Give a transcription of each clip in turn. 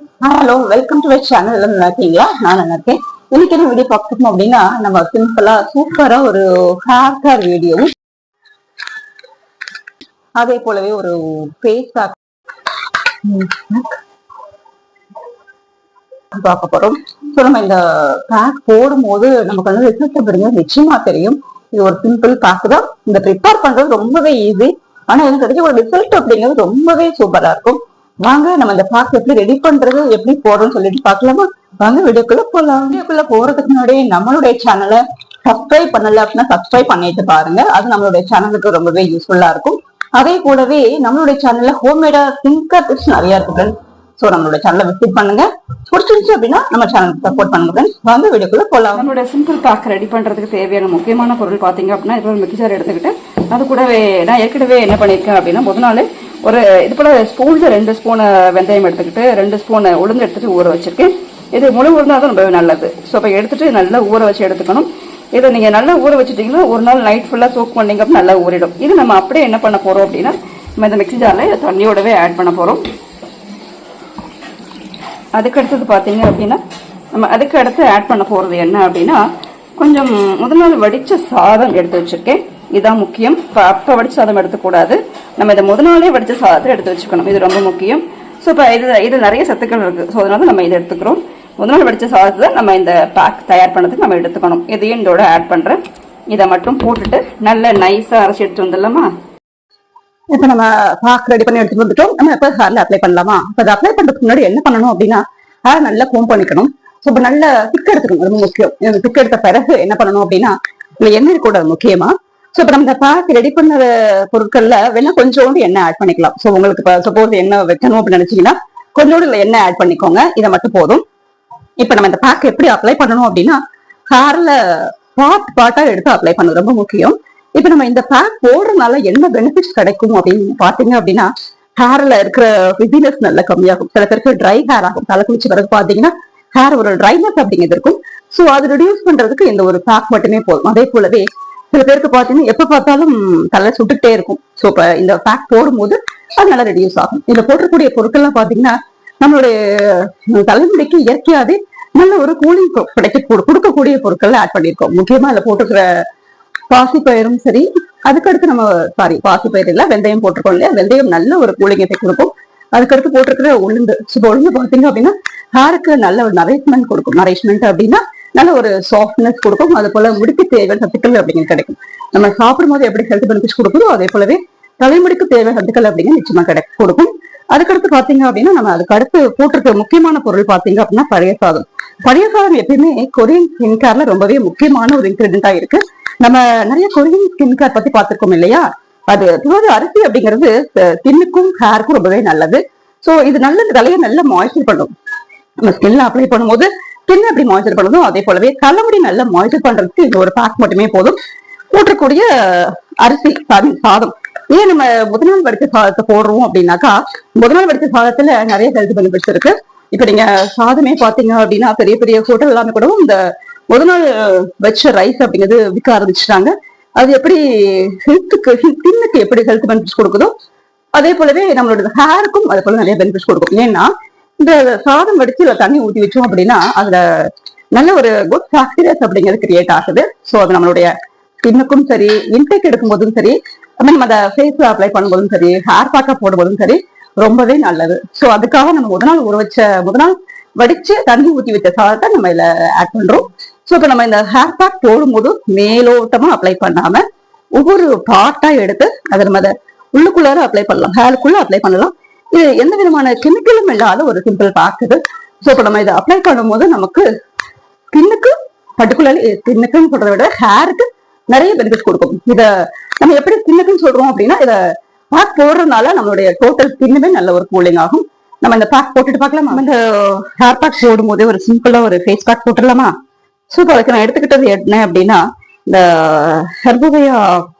Hello, welcome to my channel. நல்லா இருக்கீங்களா? நான் நல்லா இருக்கேன். இன்னைக்கு என்ன வீடியோ பார்க்கணும் அப்படின்னா, நம்ம சிம்பிளா சூப்பரா ஒரு ஹேர் கேர் வீடியோவும் அதே போலவே ஒரு ஃபேஸ் பேக் பார்க்க போறோம். ஸோ நம்ம இந்த பேக் போடும்போது நமக்கு வந்து ரிசல்ட் அப்படிங்கிறது நிச்சயமா தெரியும். இது ஒரு சிம்பிள் பேக் தான். இந்த ப்ரிப்பேர் பண்றது ரொம்பவே ஈஸி. ஆனா எனக்கு கிடைச்ச ஒரு ரிசல்ட் அப்படிங்கிறது ரொம்பவே சூப்பரா இருக்கும். வாங்க நம்ம இந்த பேக் எப்படி ரெடி பண்றது, எப்படி போடுறோம்னு சொல்லிட்டு பாக்கலாமா? வாங்க வீடியோக்குள்ள போலாம். வீடியோக்குள்ள போறதுக்கு முன்னாடி நம்மளுடைய சேனலை சப்ஸ்கிரைப் பண்ணல அப்படின்னா சப்ஸ்கிரைப் பண்ணிட்டு பாருங்க. அது நம்மளுடைய சேனலுக்கு ரொம்பவே யூஸ்ஃபுல்லா இருக்கும். அதே போலவே நம்மளுடைய சேனல்ல ஹோம்மேடா சிங்கர் டிப்ஸ் நிறைய இருக்கு. சோ நம்மளோட சேனலை விசிட் பண்ணுங்க. பிடிச்சிருந்துச்சு அப்படின்னா நம்ம சேனலுக்கு சப்போர்ட் பண்ணுங்க. வாங்க வீடியோக்குள்ள போலாம். நம்மளோட சிம்பிள் பேக் ரெடி பண்றதுக்கு தேவையான முக்கியமான பொருள் பாத்தீங்க அப்படின்னா இது ஒரு மிக்சர் எடுத்துக்கிட்டு அது கூடவே நான் ஏற்கனவே என்ன பண்ணிருக்கேன் அப்படின்னா முதல் நாள் ஒரு இது போல ஸ்பூன்ஸ் 2 ஸ்பூன் வெந்தயம் எடுத்துக்கிட்டு 2 ஸ்பூன் உளுந்து எடுத்துட்டு ஊற வச்சிருக்கேன். இது முழு உளுந்தா தான் ரொம்பவே நல்லது. ஸோ இப்போ எடுத்துட்டு நல்லா ஊற வச்சு எடுத்துக்கணும். இதை நீங்க நல்லா ஊற வச்சுட்டீங்கன்னா ஒரு நாள் நைட் ஃபுல்லா சோக் பண்ணீங்க அப்படின்னா நல்லா ஊறிடும். இது நம்ம அப்படியே என்ன பண்ண போறோம் அப்படின்னா நம்ம இந்த மிக்சி ஜார்ல தண்ணியோடவே ஆட் பண்ண போறோம். அதுக்கு அடுத்தது பாத்தீங்க அப்படின்னா நம்ம அதுக்கு அடுத்து ஆட் பண்ண போறது என்ன அப்படின்னா கொஞ்சம் முதல் நாள் வடிச்ச சாதம் எடுத்து வச்சிருக்கேன். இதுதான் முக்கியம். அப்ப வடிச்ச சாதம் எடுத்துக்கூடாது. நம்ம இதை முதல் நாளே வடிச்ச சாதத்தை எடுத்து வச்சுக்கணும். இது ரொம்ப முக்கியம். ஸோ இப்போ இது நிறைய சத்துக்கள் இருக்கு. ஸோ அதனால நம்ம இதை எடுத்துக்கிறோம். முதல் நாள் வடிச்ச சாதத்தை நம்ம இந்த பேக் தயார் பண்ணதுக்கு நம்ம எடுத்துக்கணும். இதையும் இதோட ஆட் பண்றேன். இதை மட்டும் போட்டுட்டு நல்ல நைஸா அரைச்சி எடுத்து வந்துடலாமா? இப்ப நம்ம பேக் ரெடி பண்ணி எடுத்துட்டு வந்துட்டோம். நம்ம எப்ப ஹேர்ல அப்ளை பண்ணலாமா? இப்ப அதை அப்ளை பண்றதுக்கு முன்னாடி என்ன பண்ணணும் அப்படின்னா ஹேர் நல்லா கோம் பண்ணிக்கணும். ஸோ இப்ப நல்ல திக் எடுத்துக்கணும். ரொம்ப முக்கியம். திக் எடுத்த பிறகு என்ன பண்ணணும் அப்படின்னா இல்ல எண்ணெய் கூட முக்கியமா. ஸோ இப்ப நம்ம இந்த பேக் ரெடி பண்ண பொருட்கள்ல வேணா கொஞ்சோண்டு எண்ணெய் ஆட் பண்ணிக்கலாம். ஸோ உங்களுக்கு இப்ப சப்போஸ் எண்ணெய் வைக்கணும் அப்படின்னு நினைச்சீங்கன்னா கொஞ்சோண்டு எண்ணெய் ஆட் பண்ணிக்கோங்க. இதை மட்டும் போதும். இப்ப நம்ம இந்த பேக் எப்படி அப்ளை பண்ணணும் அப்படின்னா ஹேர்ல பார்ட்டா எடுத்து அப்ளை பண்ணணும். ரொம்ப முக்கியம். இப்ப நம்ம இந்த பேக் போடுறதுனால என்ன பெனிஃபிட்ஸ் கிடைக்கும் அப்படின்னு பாத்தீங்க அப்படின்னா ஹேர்ல இருக்கிற ஃபிஸினஸ் நல்லா கம்மியாகும். சில பேருக்கு ட்ரை ஹேர் ஆகும். தலை குளிச்ச பிறகு பாத்தீங்கன்னா ஹேர் ஒரு ட்ரைனஸ் அப்படிங்கிறது இருக்கும். ஸோ அது ரிடியூஸ் பண்றதுக்கு இந்த ஒரு பேக் மட்டுமே போதும். அதே போலவே சில பேருக்கு பாத்தீங்கன்னா எப்ப பார்த்தாலும் தலை சுட்டுட்டே இருக்கும். ஸோ இப்ப இந்த பேக் போடும்போது அது நல்லா ரெடியூஸ் ஆகும். இதுல போட்டக்கூடிய பொருட்கள்லாம் பாத்தீங்கன்னா நம்மளுடைய தலைமுடிக்கு இயற்கையாவே நல்ல ஒரு கூலிங் கொடுக்கக்கூடிய பொருட்கள் ஆட் பண்ணிருக்கோம். முக்கியமா அதுல போட்டுக்கிற பாசிப்பயிரும் சரி, அதுக்கடுத்து நம்ம பாசிப்பயிர் இல்ல வெந்தயம் போட்டிருக்கோம் இல்லையா? வெந்தயம் நல்ல ஒரு கூலிங் எஃபெக்ட் கொடுக்கும். அதுக்கடுத்து போட்டிருக்கிற உளுந்து. உளுந்து பாத்தீங்க அப்படின்னா ஹேருக்கு நல்ல ஒரு நரிஷ்மெண்ட் கொடுக்கும். நரிஷ்மெண்ட் அப்படின்னா நல்ல ஒரு சாஃப்ட்னஸ் கொடுக்கும். அது போல முடிக்கு தேவையான சத்துக்கள் அப்படிங்கிறது கிடைக்கும். நம்ம சாப்பிடும் போது எப்படி ஹெல்த் பெனிஃபிட்ஸ் கொடுக்குதோ அதே போலவே தலைமுடிக்கு தேவையான சத்துக்கள் அப்படிங்கிற நிச்சயமா கொடுக்கும். அதுக்கடுத்து பாத்தீங்க அப்படின்னா நம்ம அதுக்கு அடுத்து போட்டிருக்க முக்கியமான பொருள் பாத்தீங்க அப்படின்னா பழைய சாதம். பழைய சாதம் எப்பயுமே கொரியன் ஸ்கின் கேர்ல ரொம்பவே முக்கியமான ஒரு இன்கிரிடியன்டா இருக்கு. நம்ம நிறைய கொரியன் ஸ்கின் கேர் பத்தி பார்த்திருக்கோம் இல்லையா? அது அரிசி அப்படிங்கிறது ஸ்கின்னுக்கும் ஹேருக்கும் ரொம்பவே நல்லது. சோ இது நல்ல தலையை நல்லா மாய்ஸ்சர் பண்ணும். நம்ம ஸ்கின்ல அப்ளை பண்ணும்போது ஸ்கின் எப்படி மாய்ஸ்சர் பண்ணுதோ அதே போலவே தலைமுடி நல்லா மாய்ஸ்சர் பண்றதுக்கு இந்த ஒரு பேக் மட்டுமே போதும். போட்டக்கூடிய அரிசி சாதம் ஏன் நம்ம முதல் நாள் வடிச்ச சாதத்தை போடுறோம் அப்படின்னாக்கா முதல் நாள் வடிச்ச சாதத்துல நிறைய ஹெல்த் பெனிஃபிட்ஸ் இருக்கு. இப்ப நீங்க சாதமே பாத்தீங்க அப்படின்னா பெரிய பெரிய ஹோட்டல் எல்லாமே கூட இந்த முதல் நாள் வச்ச ரைஸ் அப்படிங்கிறது விற்க ஆரம்பிச்சுட்டாங்க. அது எப்படி ஸ்கின்னுக்கு எப்படி ஹெல்த் பெனிஃபிட்ஸ் கொடுக்குதோ அதே போலவே நம்மளோட ஹேருக்கும் அது போல நிறைய பெனிஃபிட்ஸ் கொடுக்கும். ஏன்னா இந்த சாதம் வடிச்சு தண்ணி ஊற்றி வச்சோம் அப்படின்னா அதுல நல்ல ஒரு குட் பாக்டீரியாஸ் அப்படிங்கிறது கிரியேட் ஆகுது. ஸோ அது நம்மளுடைய ஸ்கின்னுக்கும் சரி, இன்டேக் எடுக்கும் போதும் சரி, நம்ம அதை ஃபேஸ்ல அப்ளை பண்ணும்போதும் சரி, ஹேர் பேக்கா போடும்போதும் சரி ரொம்பவே நல்லது. ஸோ அதுக்காக நம்ம முதல் நாள் வடிச்சு தண்ணி ஊற்றி வச்ச சாதத்தை நம்ம இதுல ஆட் பண்றோம். ஸோ இப்ப நம்ம இந்த ஹேர் பேக் போடும்போது மேலோட்டமா அப்ளை பண்ணாம ஒவ்வொரு பார்ட்டா எடுத்து அதை நம்ம அதை உள்ளுக்குள்ளார அப்ளை பண்ணலாம். ஹேருக்குள்ள அப்ளை பண்ணலாம். இது எந்த விதமான கெமிக்கலும் இல்லாத ஒரு சிம்பிள் பேக் இது. ஸோ இப்ப நம்ம இதை அப்ளை பண்ணும்போது நமக்கு ஸ்கின்னுக்கு பர்டிகுலர்லி ஸ்கின்னுக்குன்னு சொல்றதை விட ஹேருக்கு நிறைய பெனிஃபிட்ஸ் கொடுக்கும். இதை நம்ம எப்படி ஸ்கின்னுக்குன்னு சொல்றோம் அப்படின்னா இதை பேக் போடுறதுனால நம்மளுடைய டோட்டல் ஸ்கின்னுமே நல்ல ஒரு கூலிங் ஆகும். நம்ம இந்த பேக் போட்டுட்டு பார்க்கலாம். இந்த ஹேர் பேக் போடும் போதே ஒரு சிம்பிளா ஒரு ஃபேஸ் பேக் போட்டுடலாமா? சூப்பர். அதுக்கு நான் எடுத்துக்கிட்டது என்ன அப்படின்னா இந்த ஹெர்போவியா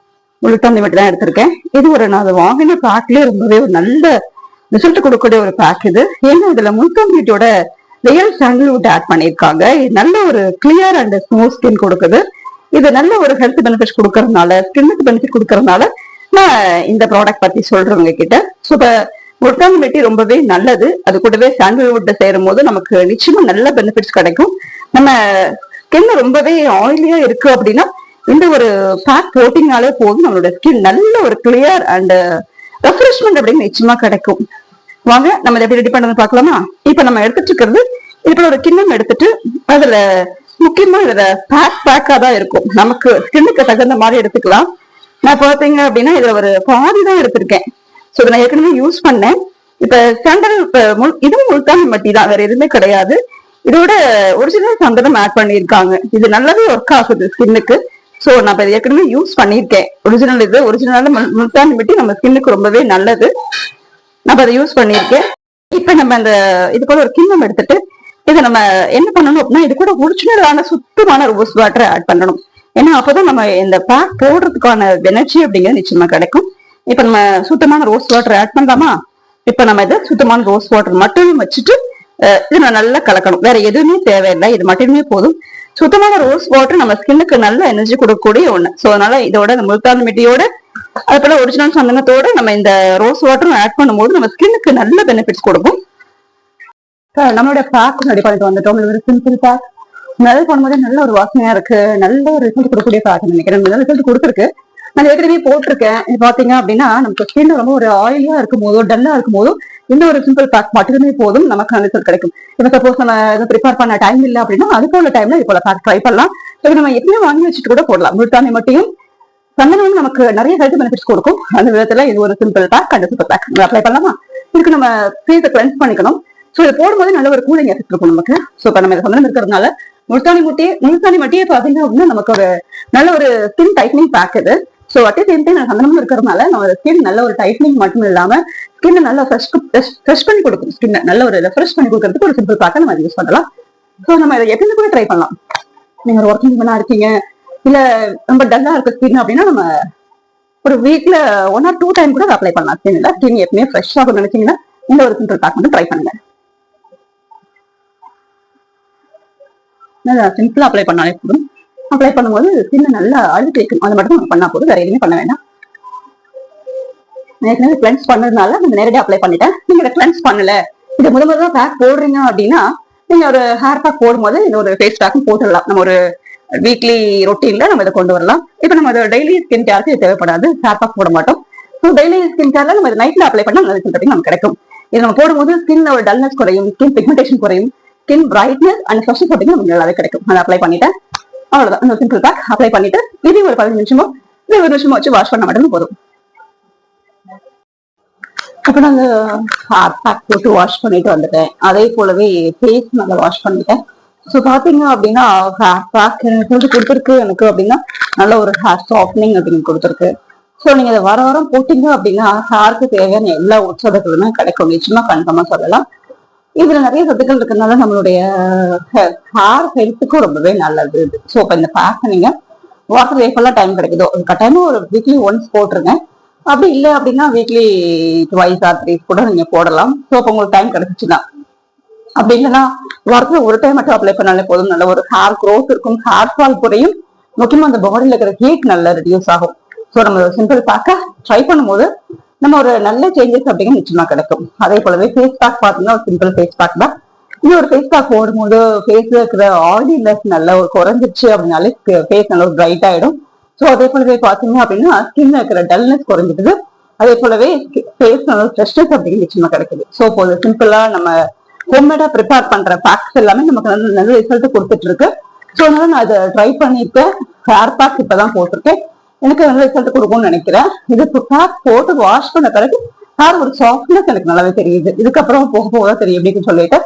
முழுட்டாந்தி மட்டும் தான் எடுத்திருக்கேன். இது நான் அதை வாங்கின பேக்லயே ரொம்பவே ஒரு நல்ல ரிசல்ட் கொடுக்கக்கூடிய ஒரு பேக் இது. ஏன்னா இதுல முல்தாந்தியோட ரியல் சாண்டல்வுட் ஆட் பண்ணியிருக்காங்க. இது நல்ல ஒரு கிளியர் அண்ட் ஸ்மூத் ஸ்கின் கொடுக்குது. இது நல்ல ஒரு ஹெல்த் பெனிஃபிட்ஸ் கொடுக்கறதுனால, ஸ்கின்னுக்கு பெனிஃபிட் கொடுக்கறதுனால நான் இந்த ப்ராடக்ட் பத்தி சொல்றவங்க கிட்ட. ஸோ முல்தானி மெட்டி ரொம்பவே நல்லது. அது கூடவே சாண்டல்வுட் சேரும் போது நமக்கு நிச்சயமா நல்ல பெனிஃபிட்ஸ் கிடைக்கும். நம்ம ஸ்கின் ரொம்பவே ஆயிலியா இருக்கு அப்படின்னா இந்த ஒரு பேக் போட்டிங்கனாலே போதும், நம்மளோட ஸ்கின் நல்ல ஒரு கிளியர் அண்ட் ரெஃப்ரெஷ்மெண்ட் அப்படின்னு நிச்சயமா கிடைக்கும். வாங்க நம்ம இதை எப்படி ரெடி பண்ணது பார்க்கலாமா? இப்ப நம்ம எடுத்துட்டு இருக்கிறது இதுக்குள்ள ஒரு கிண்ணம் எடுத்துட்டு அதுல முக்கியமா இதுல பேக்கா தான் இருக்கும். நமக்கு ஸ்கின்னுக்கு தகுந்த மாதிரி எடுத்துக்கலாம். நான் பாத்தீங்க அப்படின்னா இதுல ஒரு பாதி தான் எடுத்திருக்கேன். ஸோ இதை நான் ஏற்கனவே யூஸ் பண்ணேன். இப்ப சாண்டல் இதுவும் முல்தானி மட்டி தான், வேற எதுவுமே கிடையாது. இதோட ஒரிஜினல் சந்தனம் ஆட் பண்ணியிருக்காங்க. இது நல்லாவே ஒர்க் ஆகுது ஸ்கின்னுக்கு. ஸோ நான் இதை ஏற்கனவே யூஸ் பண்ணியிருக்கேன். ஒரிஜினல் முல்தானி மட்டி நம்ம ஸ்கின்னுக்கு ரொம்பவே நல்லது. நம்ம அதை யூஸ் பண்ணியிருக்கேன். இப்ப நம்ம அந்த இது கூட ஒரு கிண்ணம் எடுத்துட்டு இதை நம்ம என்ன பண்ணணும் அப்படின்னா இது கூட ஒரிஜினலான சுத்தமான ரோஸ் வாட்டரை ஆட் பண்ணணும். ஏன்னா அப்பதான் நம்ம இந்த பேக் போடுறதுக்கான எனர்ஜி அப்படிங்கிறது நிச்சயமா கிடைக்கும். இப்ப நம்ம சுத்தமான ரோஸ் வாட்டர் ஆட் பண்ணலாமா? இப்ப நம்ம இதை சுத்தமான ரோஸ் வாட்டர் மட்டுமே வச்சுட்டு இதை நல்லா கலக்கணும். வேற எதுவுமே தேவையில்லை, இது மட்டுமே போதும். சுத்தமான ரோஸ் வாட்டர் நம்ம ஸ்கின்னுக்கு நல்ல எனர்ஜி கொடுக்கக்கூடிய ஒண்ணு. ஸோ அதனால இதோட இந்த முல்தானி மெட்டியோட அது போல ஒரிஜினல் சந்தனத்தோட நம்ம இந்த ரோஸ் வாட்டரும் ஆட் பண்ணும்போது நம்ம ஸ்கின்னுக்கு நல்ல பெனிஃபிட்ஸ் கொடுக்கும். நம்மளோட பேக் ரெடி பண்ணிட்டு வந்துட்டோம். ஒரு சிம்பிள் பேக் நல்லா பண்ணும்போது நல்ல ஒரு வாசனையா இருக்கு. நல்ல ஒரு ரிசல்ட் கொடுக்கக்கூடிய பேக் நினைக்கிறேன். நல்ல ரிசல்ட் கொடுத்துருக்கு. நான் ஏற்கனவே போட்டிருக்கேன். இது பாத்தீங்க அப்படின்னா நமக்கு ஸ்கின் ரொம்ப ஒரு ஆயிலியா இருக்கும் போதோ டல்லா இருக்கும் போதும் இந்த ஒரு சிம்பிள் பேக் மட்டுமே போதும், நமக்கு நல்ல ரிசல்ட் கிடைக்கும். இப்ப சப்போஸ் நம்ம ப்ரிப்பேர் பண்ண டைம் இல்லை அப்படின்னா அதுக்கான டைம்ல இது போல பேக் ட்ரை பண்ணலாம். இப்போ நம்ம எப்பயும் வாங்கி வச்சுட்டு கூட போடலாம். முல்தானி மட்டியும் சந்தனம் நமக்கு நிறைய ஹெல்த் பெனிஃபிட்ஸ் கொடுக்கும். அந்த விதத்துல இது ஒரு simple pack and super pack apply பண்ணலாமா? இதுக்கு நம்ம ஃபேஸை கிளென்ஸ் பண்ணிக்கணும். ஸோ இதை போடும்போது நல்ல ஒரு கூலிங் எஃபெக்ட் இருக்கும் நமக்கு. ஸோ இப்போ நம்ம சந்தனம் இருக்கிறதுனால முல்தானி மட்டியே பாத்தீங்க அப்படின்னா நமக்கு ஒரு நல்ல ஒரு ஸ்கின் டைட்னிங் பேக் இது. ஸோ அட் சேம் டைம் சந்தனமும் இருக்கிறதுனால நம்ம ஸ்கின் நல்ல ஒரு டைட்னிங் மட்டும் இல்லாம ஸ்கின் நல்லா ஃப்ரெஷ் பண்ணி கொடுக்கும். ஸ்கின் நல்ல ஒரு ரெஃப்ரெஷ் பண்ணி கொடுக்கறதுக்கு ஒரு சிம்பிள் பேக்கை நம்ம யூஸ் பண்ணலாம். ஸோ நம்ம இதை எப்பயுமே கூட ட்ரை பண்ணலாம். நீங்க ஒரு ஒர்க்கிங் பண்ணா இருக்கீங்க, இல்ல ரொம்ப டல்லா இருக்க ஸ்கின் அப்படின்னா நம்ம ஒரு வீக்ல 1 or 2 டைம் கூட அப்ளை பண்ணலாம். ஸ்கின் எப்பவுமே ஃப்ரெஷ் ஆகும் நினைச்சீங்கன்னா இந்த ஒரு சிம்பிள் பேக் மட்டும் ட்ரை பண்ணுங்க. சிம்பிளா அப்ளை பண்ணாலே போதும். அப்ளை பண்ணும்போது ஸ்கின் நல்லா அழுத்தி வைக்கும். அதை மட்டும் நம்ம பண்ணா போதும், வேற எதுவுமே பண்ண வேண்டாம். ஏற்கனவே கிளென்ஸ் பண்ணதுனால நம்ம நேரடியாக அப்ளை பண்ணிட்டேன். நீங்க இதை கிளென்ஸ் பண்ணல, இது முதல்ல பேக் போடுறீங்க அப்படின்னா நீங்க ஒரு ஹேர் பேக் போடும்போது இந்த ஒரு ஃபேஸ் பேக்கும் போட்டுடலாம். நம்ம ஒரு வீக்லி ரொட்டீன்ல நம்ம இதை கொண்டு வரலாம். இப்போ நம்ம அதை டெய்லி ஸ்கின் கேருக்கு தேவைப்படாது, ஹேர் பேக் போட மாட்டோம். ஸோ டெய்லி ஸ்கின் கேர்ல நம்ம நைட்ல அப்ளை பண்ணா நல்ல ரிசல்ட் நமக்கு கிடைக்கும். இது நம்ம போடும்போது ஸ்கின் ஒரு டல்னஸ் குறையும், ஸ்கின் பிக்மெண்டேஷன் குறையும், ஸ்கின் பிரைட்னஸ் அண்ட் ஃப்ரெஷ்னஸ் அப்படிங்க நமக்கு நல்லாவே கிடைக்கும். அதை அப்ளை பண்ணிட்டேன். அவ்வளவுதான், இந்த சிம்பிள் பேக் அப்ளை பண்ணிட்டு இது ஒரு 15 நிமிஷமோ இல்லை 1 நிமிஷமோ வச்சு வாஷ் பண்ண மட்டும் போதும். அப்புறம் அந்த ஹேர் பேக் போட்டு வாஷ் பண்ணிட்டு வந்துட்டேன். அதே போலவே ஃபேஸ் நல்லா வாஷ் பண்ணிட்டேன். ஸோ பாத்தீங்க அப்படின்னா ஹேர் பேக் எனக்கு கொடுத்துருக்கு எனக்கு அப்படின்னா நல்ல ஒரு ஹேர் சாஃப்ட்னிங் அப்படின்னு கொடுத்துருக்கு. ஸோ நீங்க அதை வாரம் போட்டீங்க அப்படின்னா ஹேருக்கு தேவையான எல்லா உற்சாகங்களுமே கிடைக்கும். நிச்சயமா கன்ஃபார்மா சொல்லலாம். இதுல நிறைய சத்துக்கள் இருக்கிறதுனால நம்மளுடைய ஹேர் ஹெல்த்துக்கும் ரொம்பவே நல்லது. ஸோ இப்போ இந்த பேக் நீங்க வாட்டர் எப்பெல்லாம் டைம் கிடைக்குதோ கட்டாயமா ஒரு வீக்லி ஒன்ஸ் போட்டுருங்க. அப்படி இல்லை அப்படின்னா வீக்லி 2 or 3 கூட நீங்க போடலாம். ஸோ இப்போ உங்களுக்கு டைம் கிடைச்சிச்சுன்னா, அப்படி இல்லைன்னா வாரத்துல ஒரு டைம் மட்டும் அப்ளை பண்ணாலே போதும். நல்ல ஒரு ஹேர் க்ரோத் இருக்கும், ஹேர் ஃபால் குறையும், முக்கியமா அந்த பாடியில இருக்கிற ஹீட் நல்லா ரெடியூஸ் ஆகும். ஸோ நம்ம சிம்பிள் பேக்க ட்ரை பண்ணும்போது நம்ம ஒரு நல்ல சேஞ்சஸ் அப்படிங்கிற நிச்சயமா கிடைக்கும். அதே போலவே ஃபேஸ் பேக் பார்த்தீங்கன்னா ஒரு சிம்பிள் ஃபேஸ் பேக் தான். இது ஒரு ஃபேஸ் பேக் போடும்போது ஃபேஸ்ல இருக்கிற ஆயிலினஸ் நல்லா ஒரு குறைஞ்சிச்சு அப்படின்னாலே ஃபேஸ் நல்லா ஒரு பிரைட் ஆயிடும். ஸோ அதே போலவே பாத்தீங்க அப்படின்னா ஸ்கின்ல இருக்கிற டல்னஸ் குறைஞ்சிடுது. அதே போலவே ஃபேஸ் நல்ல ஃப்ரெஷ்னஸ் அப்படிங்கிற நிச்சயமா கிடைக்குது. ஸோ இப்போ சிம்பிளா நம்ம ஹோம்மேடா ப்ரிப்பேர் பண்ற பேக்ஸ் எல்லாமே நமக்கு நல்ல ரிசல்ட் கொடுத்துட்டு இருக்கு. ஸோ அதனால நான் அதை ட்ரை பண்ணிருக்கேன். ஹேர் பேக் இப்பதான் போட்டிருக்கேன், எனக்கு நல்ல ரிசல்ட் கொடுக்கும்னு நினைக்கிறேன். இது பேக் போட்டு வாஷ் பண்ண பிறகு ஹேர் ஒரு சாஃப்ட்னஸ் எனக்கு நல்லாவே தெரியுது. இதுக்கப்புறம் போக போக தெரியும் அப்படின்னு சொல்லிட்டு.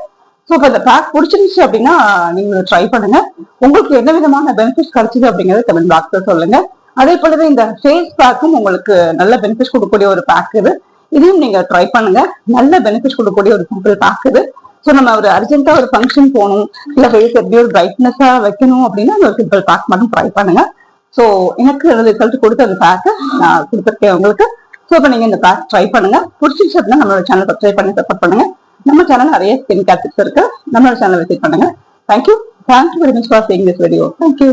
ஸோ இப்போ இந்த பேக் பிடிச்சிருந்துச்சு அப்படின்னா நீங்க ட்ரை பண்ணுங்க. உங்களுக்கு என்ன விதமான பெனிஃபிட்ஸ் கிடைச்சது அப்படிங்கறத கமெண்ட் பாக்ஸ்ல சொல்லுங்க. அதே போலவே இந்த ஃபேஸ் பேக்கும் உங்களுக்கு நல்ல பெனிஃபிட்ஸ் கொடுக்கக்கூடிய ஒரு பேக் இது. இதையும் நீங்க ட்ரை பண்ணுங்க. நல்ல பெனிஃபிட்ஸ் கொடுக்கக்கூடிய ஒரு சிம்பிள் பேக் இது. ஸோ நம்ம ஒரு அர்ஜென்ட்டா ஒரு ஃபங்க்ஷன் போகணும், இல்ல ஃபேஸ் எப்படி ஒரு பிரைட்னஸா வைக்கணும் அப்படின்னா ஒரு சிம்பிள் பேக் மட்டும் ட்ரை பண்ணுங்க. ஸோ எனக்கு ரிசல்ட் கொடுத்த அந்த பேக்கை நான் கொடுத்துருக்கேன் உங்களுக்கு. ஸோ இப்போ நீங்க இந்த பேக் ட்ரை பண்ணுங்க. பிடிச்சிருச்சு அப்படின்னா நம்மளோட சேனல் சப்ஸ்கிரைப் பண்ணி சப்போர்ட் பண்ணுங்க. நம்ம சேனல் நிறைய ஸ்கின் கேர் டிப்ஸ் இருக்கு, நம்மளோட சேனல் விசிட் பண்ணுங்க. Thank you very much for seeing this video. Thank you.